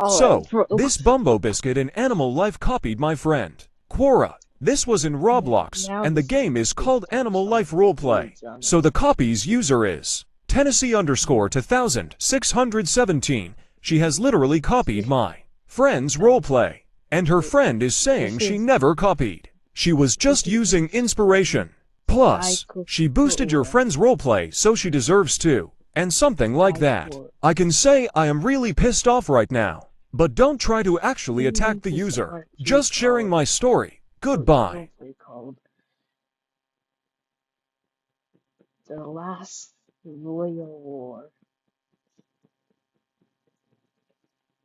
Alright, So, this Bumbo Biscuit in Animal Life copied my friend, Quora. This was in Roblox, now and the this is game the is big called part. Animal Sorry Life for the Roleplay. words on So it. the copy's user is Tennessee underscore 2617. She has literally copied my friend's roleplay. And her friend is saying This she is never copied. She was just using inspiration. Plus, she boosted your friend's roleplay, so she deserves to. And something like that. I can say I am really pissed off right now. But don't try to actually attack the user. Just sharing my story. Goodbye. Called The Last Royal War.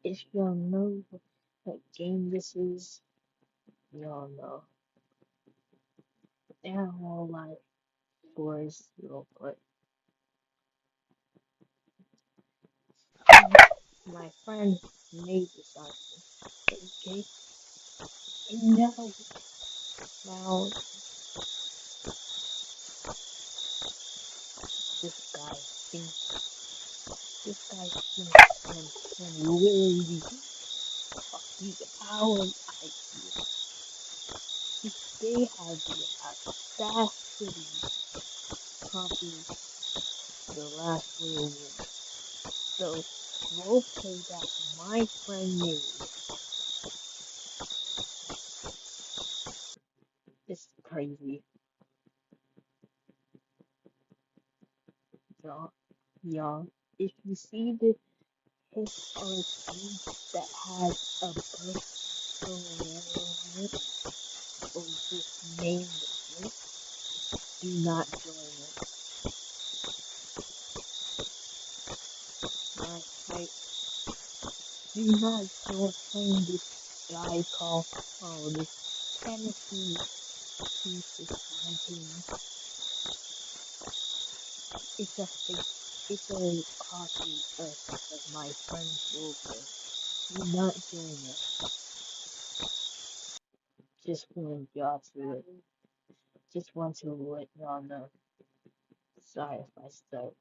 If y'all know what game this is, y'all know. Animal Life Forest Roleplay. My friend made this option. Okay? And now this guy this guy thinks can literally use the power of idea. If they have the audacity to copy the last World War. So roleplay that my friend made is crazy. Y'all, if you see the historic page that has a book on it, or just name the book, do not join it. I do not join this guy called this Tennessee 2619. It's a fake, it's a copy of my friend's roleplay. Do not join it. Just want y'all to just want to let y'all know. Sorry if I start.